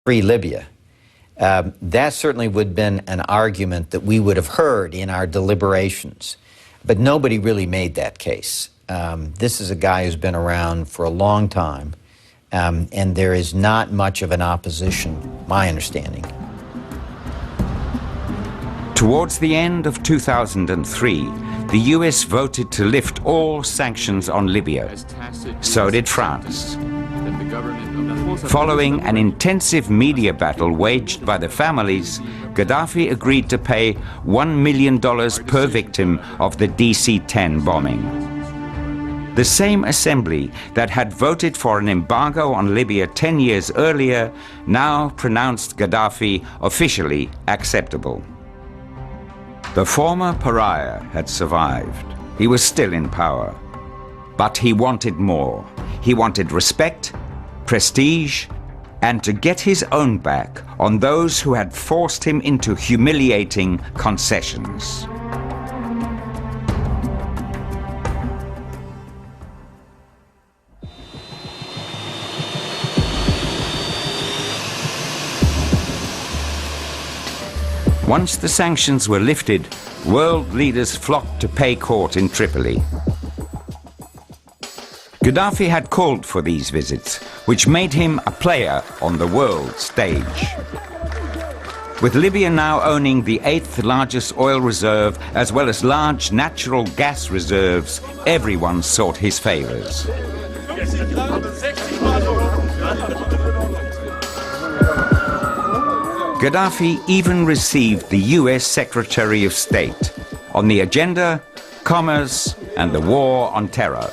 free Libya. That certainly would have been an argument that we would have heard in our deliberations. But nobody really made that case. This is a guy who's been around for a long time, and there is not much of an opposition, my understanding. Towards the end of 2003, the US voted to lift all sanctions on Libya. So did France. Following an intensive media battle waged by the families, Gaddafi agreed to pay $1 million per victim of the DC-10 bombing. The same assembly that had voted for an embargo on Libya 10 years earlier now pronounced Gaddafi officially acceptable. The former pariah had survived. He was still in power. But he wanted more. He wanted respect, prestige, and to get his own back on those who had forced him into humiliating concessions. Once the sanctions were lifted, world leaders flocked to pay court in Tripoli. Gaddafi had called for these visits, which made him a player on the world stage. With Libya now owning the 8th largest oil reserve, as well as large natural gas reserves, everyone sought his favors. Gaddafi even received the US Secretary of State. On the agenda, commerce and the war on terror.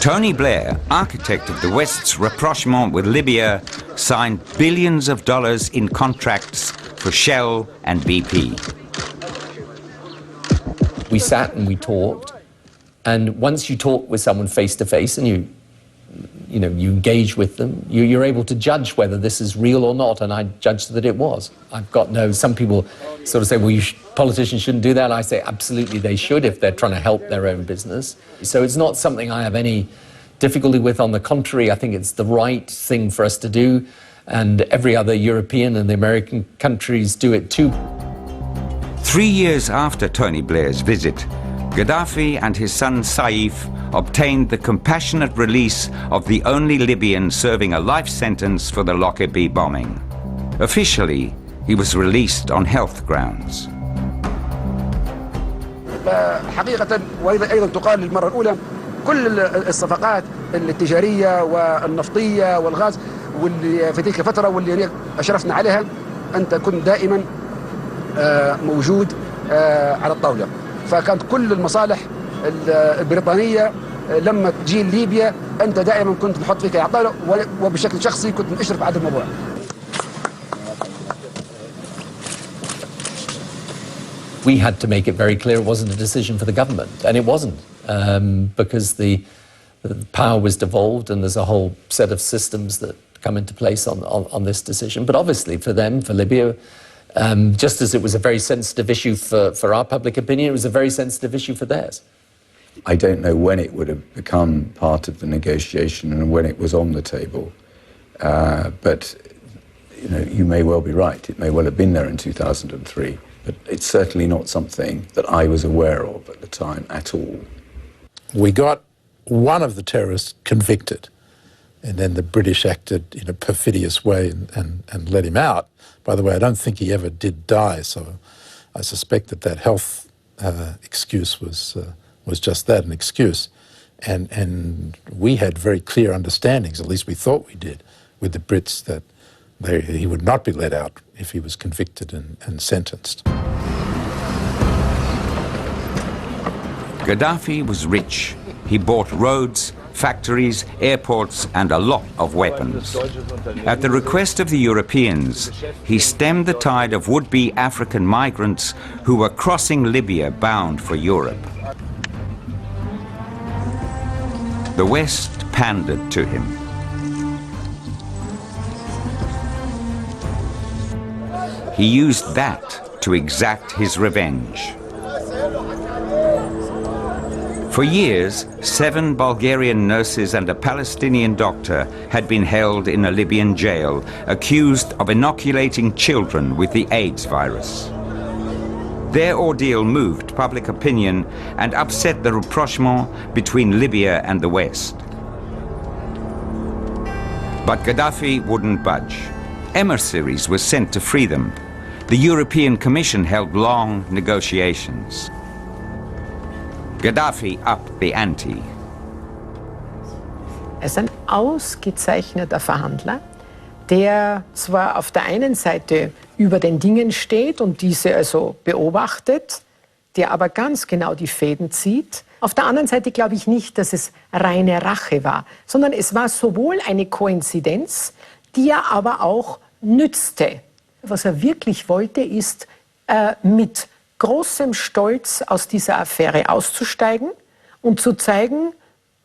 Tony Blair, architect of the West's rapprochement with Libya, signed billions of dollars in contracts for Shell and BP. We sat and we talked, and once you talk with someone face to face and you engage with them, you're able to judge whether this is real or not, and I judged that it was. Some people sort of say, well, politicians shouldn't do that. I say, absolutely they should if they're trying to help their own business. So it's not something I have any difficulty with. On the contrary, I think it's the right thing for us to do, and every other European and the American countries do it too. 3 years after Tony Blair's visit, Gaddafi and his son Saif obtained the compassionate release of the only Libyan serving a life sentence for the Lockerbie bombing. Officially, he was released on health grounds. حقيقة وأيضا تقال للمرة الأولى كل الصفقات التجارية والنفطية والغاز واللي في تلك الفترة واللي أشرفنا عليها أنت كنت دائما موجود على الطاولة. فكانت كل المصالح البريطانية لما تجي ليبيا أنت دائما كنت نحط فيك على الطاولة، وبشكل شخصي كنت أشرف على هذا الموضوع. We had to make it very clear it wasn't a decision for the government, and it wasn't, because the power was devolved and there's a whole set of systems that come into place on this decision. But obviously for them, for Libya, just as it was a very sensitive issue for our public opinion, it was a very sensitive issue for theirs. I don't know when it would have become part of the negotiation and when it was on the table, but you may well be right. It may well have been there in 2003, but it's certainly not something that I was aware of at the time at all. We got one of the terrorists convicted, and then the British acted in a perfidious way and let him out. By the way, I don't think he ever did die, so I suspect that health excuse was just that, an excuse. And we had very clear understandings, at least we thought we did, with the Brits that he would not be let out if he was convicted and sentenced. Gaddafi was rich. He bought roads, factories, airports, and a lot of weapons. At the request of the Europeans, he stemmed the tide of would-be African migrants who were crossing Libya bound for Europe. The West pandered to him. He used that to exact his revenge. For years, 7 Bulgarian nurses and a Palestinian doctor had been held in a Libyan jail, accused of inoculating children with the AIDS virus. Their ordeal moved public opinion and upset the rapprochement between Libya and the West. But Gaddafi wouldn't budge. Emissaries were sent to free them. The European Commission held long negotiations. Gaddafi upped the ante. Er ist ein ausgezeichneter Verhandler, der zwar auf der einen Seite über den Dingen steht und diese also beobachtet, der aber ganz genau die Fäden zieht. Auf der anderen Seite glaube ich nicht, dass es reine Rache war, sondern es war sowohl eine Koinzidenz, die er aber auch nützte. Was er wirklich wollte, ist mit großem Stolz aus dieser Affäre auszusteigen und zu zeigen,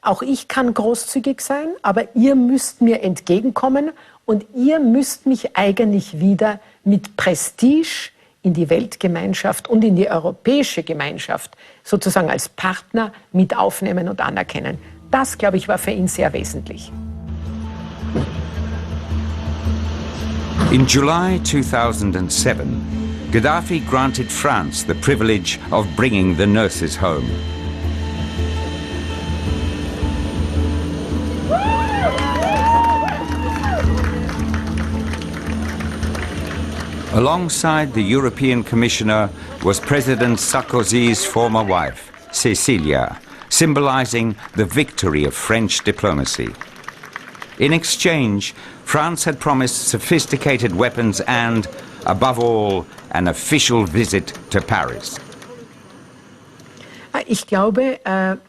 auch ich kann großzügig sein, aber ihr müsst mir entgegenkommen und ihr müsst mich eigentlich wieder mit Prestige in die Weltgemeinschaft und in die europäische Gemeinschaft sozusagen als Partner mit aufnehmen und anerkennen. Das, glaube ich, war für ihn sehr wesentlich. In July 2007, Gaddafi granted France the privilege of bringing the nurses home. Alongside the European Commissioner was President Sarkozy's former wife, Cecilia, symbolizing the victory of French diplomacy. In exchange, France had promised sophisticated weapons and, above all, an official visit to Paris. Ich glaube,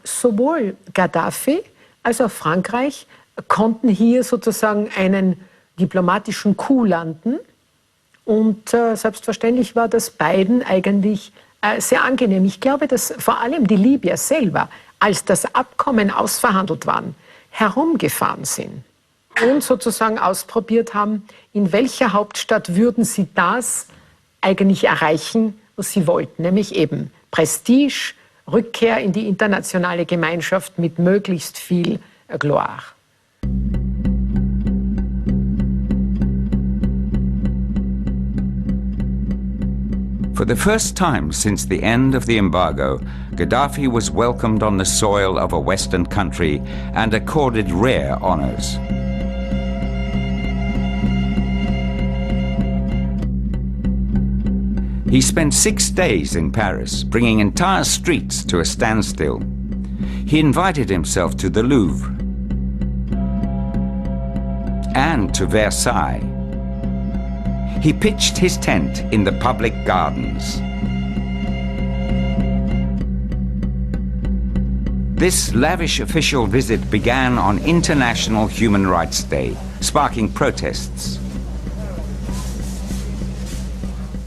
sowohl Gaddafi als auch Frankreich konnten hier sozusagen einen diplomatischen Coup landen. Und selbstverständlich war das beiden eigentlich sehr angenehm. Ich glaube, dass vor allem die Libyer selber, als das Abkommen ausverhandelt war, herumgefahren sind und sozusagen ausprobiert haben, in welcher Hauptstadt würden sie das eigentlich erreichen, was sie wollten, nämlich eben Prestige, Rückkehr in die internationale Gemeinschaft mit möglichst viel Gloire. For the first time since the end of the embargo, Gaddafi was welcomed on the soil of a Western country and accorded rare honors. He spent 6 days in Paris, bringing entire streets to a standstill. He invited himself to the Louvre and to Versailles. He pitched his tent in the public gardens. This lavish official visit began on International Human Rights Day, sparking protests.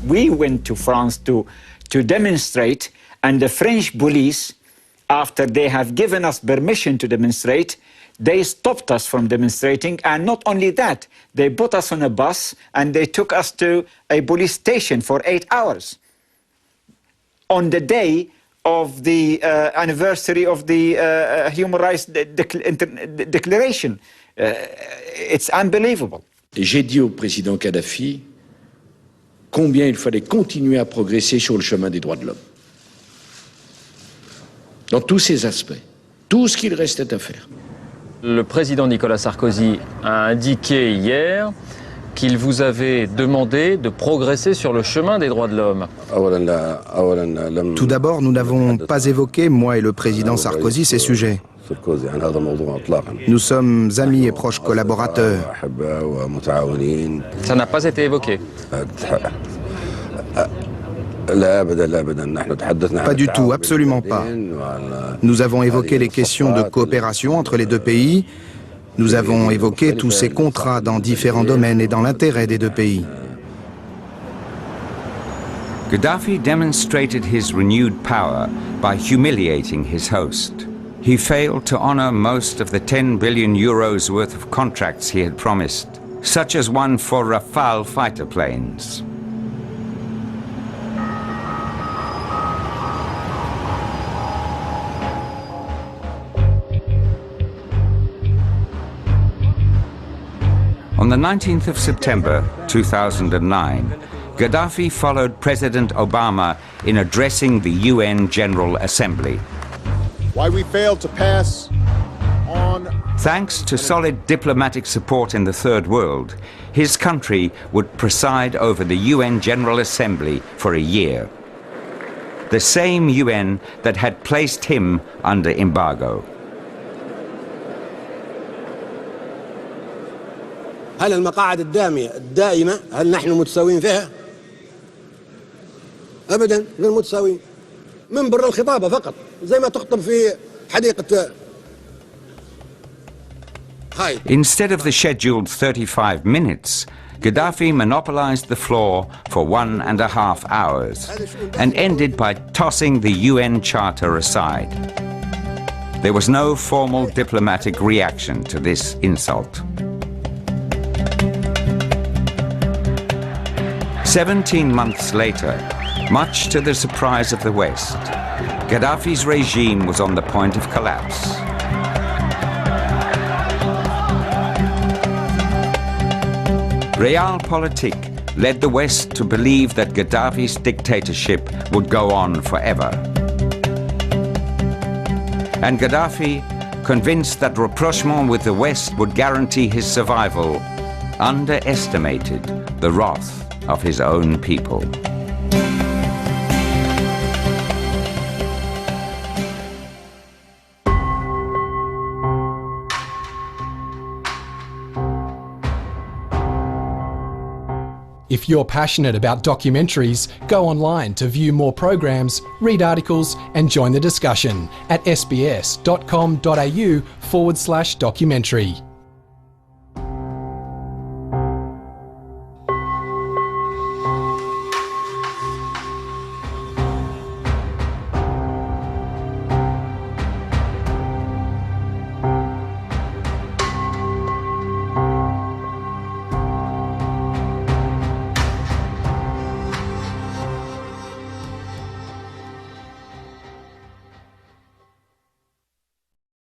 We went to France to demonstrate, and the French police, after they have given us permission to demonstrate, they stopped us from demonstrating, and not only that, they put us on a bus and they took us to a police station for 8 hours on the day of the anniversary of the Human Rights Declaration. It's unbelievable. J'ai dit au président Kadhafi combien il fallait continuer à progresser sur le chemin des droits de l'homme, dans tous ses aspects, tout ce qu'il restait à faire. Le président Nicolas Sarkozy a indiqué hier qu'il vous avait demandé de progresser sur le chemin des droits de l'homme. Tout d'abord, nous n'avons pas évoqué, moi et le président Sarkozy, ces sujets. Nous sommes amis et proches collaborateurs. Ça n'a pas été évoqué. Pas du tout, absolument pas. Nous avons évoqué les questions de coopération entre les deux pays. Nous avons évoqué tous ces contrats dans différents domaines et dans l'intérêt des deux pays. Gaddafi demonstrated his renewed power by humiliating his host. He failed to honor most of the 10 billion euros worth of contracts he had promised, such as one for Rafale fighter planes. On the 19th of September 2009, Gaddafi followed President Obama in addressing the UN General Assembly. Why we failed to pass on... Thanks to solid diplomatic support in the Third World, his country would preside over the UN General Assembly for a year. The same UN that had placed him under embargo. هل المقاعد الدائمة هل نحن متساويين فيها؟ أبدا غير متساويين. منبر الخطابة فقط زي ما تخطب في حديقة. Instead of the scheduled 35 minutes, Gaddafi monopolized the floor for 1.5 hours and ended by tossing the UN Charter aside. There was no formal diplomatic reaction to this insult. 17 months later, much to the surprise of the West, Gaddafi's regime was on the point of collapse. Realpolitik led the West to believe that Gaddafi's dictatorship would go on forever. And Gaddafi, convinced that rapprochement with the West would guarantee his survival, underestimated the wrath of his own people. If you're passionate about documentaries, go online to view more programs, read articles and join the discussion at sbs.com.au/documentary.